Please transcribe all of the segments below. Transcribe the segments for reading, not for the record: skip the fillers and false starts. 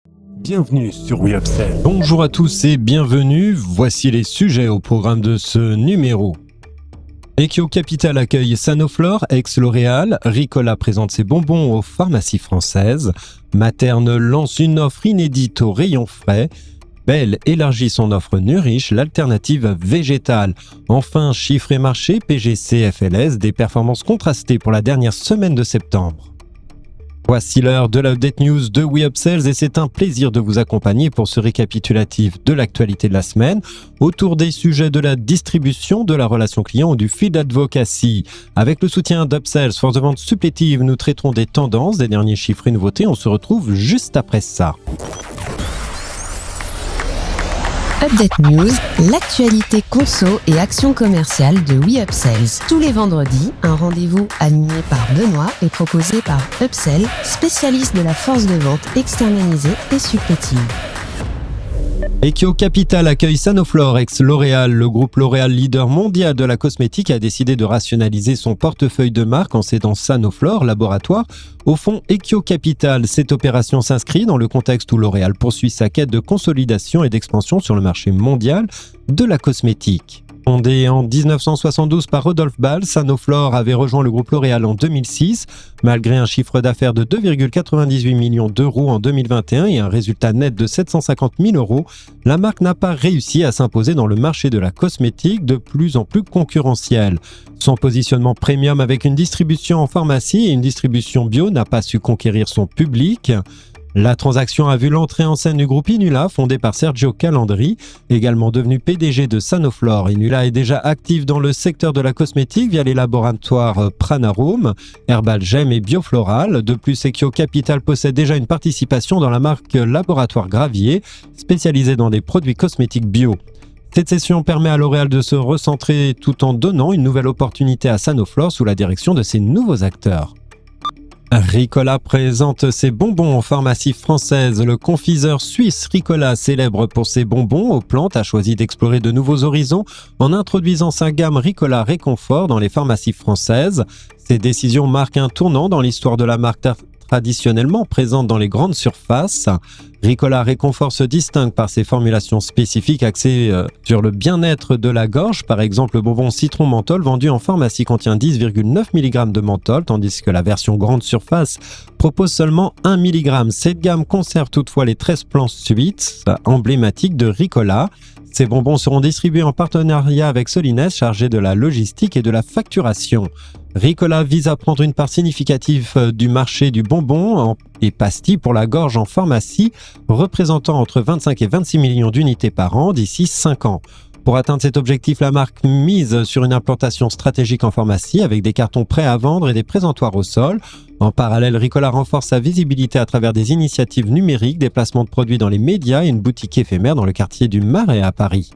Bienvenue sur WeUpsell. Bonjour à tous et bienvenue, voici les sujets au programme de ce numéro. Ekio Capital accueille Sanoflore, ex-L'Oréal, Ricola présente ses bonbons aux pharmacies françaises, Materne lance une offre inédite au rayon frais, Bell élargit son offre Nourish, l'alternative végétale. Enfin, chiffres et marchés, PGC, FLS, des performances contrastées pour la dernière semaine de septembre. Voici l'heure de l'Update News de WeUpsells et c'est un plaisir de vous accompagner pour ce récapitulatif de l'actualité de la semaine autour des sujets de la distribution, de la relation client ou du field advocacy. Avec le soutien d'Upsells, force de vente supplétive, nous traiterons des tendances, des derniers chiffres et nouveautés. On se retrouve juste après ça. Update News, l'actualité conso et action commerciale de WeUpsells. Tous les vendredis, un rendez-vous animé par Benoît et proposé par Upsell, spécialiste de la force de vente externalisée et supplétive. Ekio Capital accueille Sanoflore, ex-L'Oréal. Le groupe L'Oréal, leader mondial de la cosmétique, a décidé de rationaliser son portefeuille de marque en cédant Sanoflore, laboratoire, au fonds Ekio Capital. Cette opération s'inscrit dans le contexte où L'Oréal poursuit sa quête de consolidation et d'expansion sur le marché mondial de la cosmétique. Fondé en 1972 par Rodolphe Ball, Sanoflore avait rejoint le groupe L'Oréal en 2006. Malgré un chiffre d'affaires de 2,98 millions d'euros en 2021 et un résultat net de 750 000 euros, la marque n'a pas réussi à s'imposer dans le marché de la cosmétique de plus en plus concurrentiel. Son positionnement premium avec une distribution en pharmacie et une distribution bio n'a pas su conquérir son public. La transaction a vu l'entrée en scène du groupe Inula, fondé par Sergio Calandri, également devenu PDG de Sanoflore. Inula est déjà actif dans le secteur de la cosmétique via les laboratoires Pranarum, Herbalgem et Biofloral. De plus, Ekio Capital possède déjà une participation dans la marque Laboratoire Gravier, spécialisée dans des produits cosmétiques bio. Cette session permet à L'Oréal de se recentrer tout en donnant une nouvelle opportunité à Sanoflore sous la direction de ses nouveaux acteurs. Ricola présente ses bonbons aux pharmacies françaises. Le confiseur suisse Ricola, célèbre pour ses bonbons aux plantes, a choisi d'explorer de nouveaux horizons en introduisant sa gamme Ricola Réconfort dans les pharmacies françaises. Ces décisions marquent un tournant dans l'histoire de la marque traditionnellement présente dans les grandes surfaces. Ricola Réconfort se distingue par ses formulations spécifiques axées sur le bien-être de la gorge. Par exemple, le bonbon citron menthol vendu en pharmacie contient 10,9 mg de menthol, tandis que la version grande surface propose seulement 1 mg. Cette gamme conserve toutefois les 13 plans suites emblématiques de Ricola. Ces bonbons seront distribués en partenariat avec Solines, chargé de la logistique et de la facturation. Ricola vise à prendre une part significative du marché du bonbon et pastilles pour la gorge en pharmacie, représentant entre 25 et 26 millions d'unités par an d'ici 5 ans. Pour atteindre cet objectif, la marque mise sur une implantation stratégique en pharmacie avec des cartons prêts à vendre et des présentoirs au sol. En parallèle, Ricola renforce sa visibilité à travers des initiatives numériques, des placements de produits dans les médias et une boutique éphémère dans le quartier du Marais à Paris.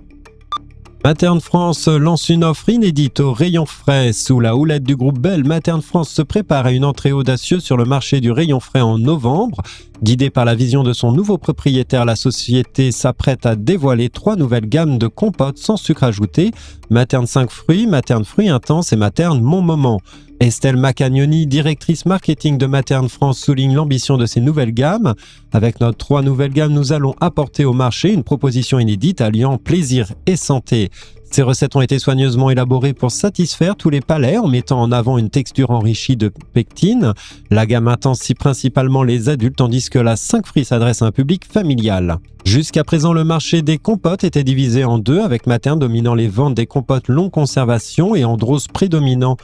Materne France lance une offre inédite au rayon frais. Sous la houlette du groupe Bell, Materne France se prépare à une entrée audacieuse sur le marché du rayon frais en novembre. Guidée par la vision de son nouveau propriétaire, la société s'apprête à dévoiler 3 nouvelles gammes de compotes sans sucre ajouté, Materne 5 fruits, Materne fruits intenses et Materne Mon Moment. Estelle Macagnoni, directrice marketing de Materne France, souligne l'ambition de ces nouvelles gammes. Avec nos 3 nouvelles gammes, nous allons apporter au marché une proposition inédite alliant plaisir et santé. Ces recettes ont été soigneusement élaborées pour satisfaire tous les palais en mettant en avant une texture enrichie de pectine. La gamme intense cible principalement les adultes tandis que la 5 fruits s'adresse à un public familial. Jusqu'à présent, le marché des compotes était divisé en 2 avec Materne dominant les ventes des compotes longue conservation et Andros prédominant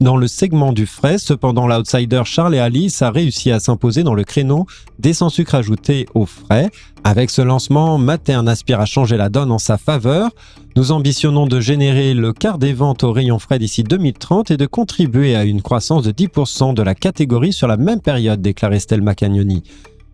dans le segment du frais. Cependant, l'outsider Charles et Alice a réussi à s'imposer dans le créneau des sans sucre ajouté au frais. Avec ce lancement, Materne aspire à changer la donne en sa faveur. Nous ambitionnons de générer le quart des ventes au rayon frais d'ici 2030 et de contribuer à une croissance de 10% de la catégorie sur la même période, déclare Estelle Macagnoni.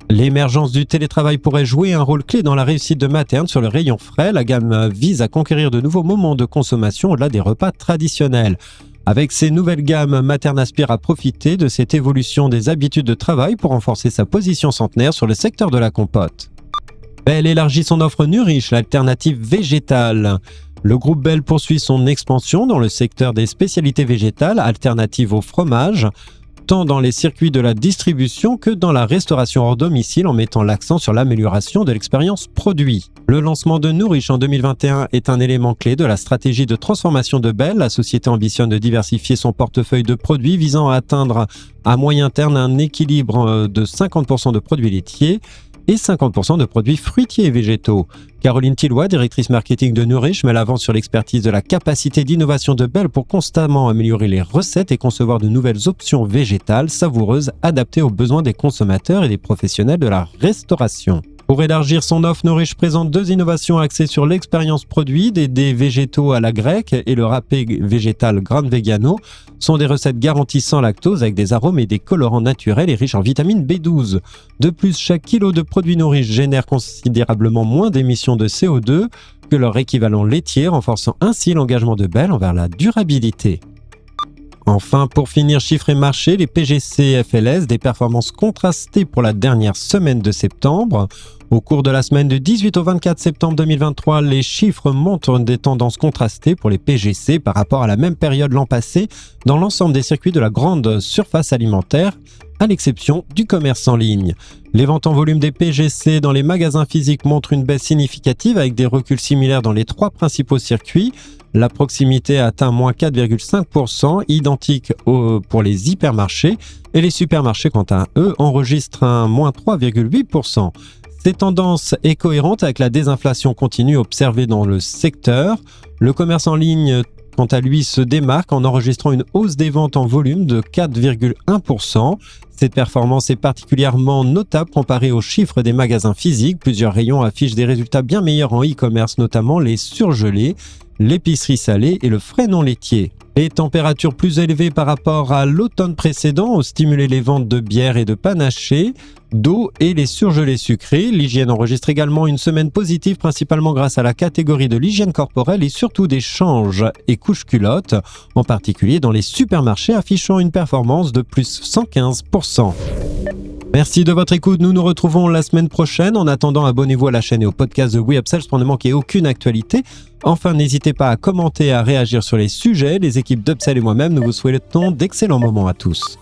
L'émergence du télétravail pourrait jouer un rôle clé dans la réussite de Materne sur le rayon frais. La gamme vise à conquérir de nouveaux moments de consommation au-delà des repas traditionnels. Avec ces nouvelles gammes, Materne aspire à profiter de cette évolution des habitudes de travail pour renforcer sa position centenaire sur le secteur de la compote. Bell élargit son offre Nourish, l'alternative végétale. Le groupe Bell poursuit son expansion dans le secteur des spécialités végétales alternatives au fromage. tant dans les circuits de la distribution que dans la restauration hors domicile en mettant l'accent sur l'amélioration de l'expérience produit. Le lancement de Nourish en 2021 est un élément clé de la stratégie de transformation de Bell. La société ambitionne de diversifier son portefeuille de produits visant à atteindre à moyen terme un équilibre de 50% de produits laitiers et 50% de produits fruitiers et végétaux. Caroline Tilloy, directrice marketing de Nourish, met l'avant sur l'expertise de la capacité d'innovation de Bell pour constamment améliorer les recettes et concevoir de nouvelles options végétales savoureuses adaptées aux besoins des consommateurs et des professionnels de la restauration. Pour élargir son offre, Nourish présente 2 innovations axées sur l'expérience produit. Des dés végétaux à la grecque et le râpé végétal Gran Vegano sont des recettes garanties sans lactose avec des arômes et des colorants naturels et riches en vitamine B12. De plus, chaque kilo de produits Nourish génère considérablement moins d'émissions de CO2 que leur équivalent laitier, renforçant ainsi l'engagement de Bell envers la durabilité. Enfin, pour finir, chiffres et marchés, les PGC FLS, des performances contrastées pour la dernière semaine de septembre. Au cours de la semaine du 18 au 24 septembre 2023, les chiffres montrent des tendances contrastées pour les PGC par rapport à la même période l'an passé dans l'ensemble des circuits de la grande surface alimentaire, à l'exception du commerce en ligne. Les ventes en volume des PGC dans les magasins physiques montrent une baisse significative avec des reculs similaires dans les 3 principaux circuits. La proximité atteint moins 4,5%, identique pour les hypermarchés, et les supermarchés, quant à eux, enregistrent un moins 3,8%. Cette tendance est cohérente avec la désinflation continue observée dans le secteur. Le commerce en ligne, quant à lui, se démarque en enregistrant une hausse des ventes en volume de 4,1%. Cette performance est particulièrement notable comparée aux chiffres des magasins physiques. Plusieurs rayons affichent des résultats bien meilleurs en e-commerce, notamment les surgelés, l'épicerie salée et le frais non laitier. Les températures plus élevées par rapport à l'automne précédent ont stimulé les ventes de bière et de panachés, d'eau et les surgelés sucrés. L'hygiène enregistre également une semaine positive, principalement grâce à la catégorie de l'hygiène corporelle et surtout des changes et couches-culottes, en particulier dans les supermarchés, affichant une performance de plus 115%. Merci de votre écoute, nous nous retrouvons la semaine prochaine. En attendant, abonnez-vous à la chaîne et au podcast de WeUpsells pour ne manquer aucune actualité. Enfin, n'hésitez pas à commenter et à réagir sur les sujets. Les équipes d'Upsell et moi-même, nous vous souhaitons d'excellents moments à tous.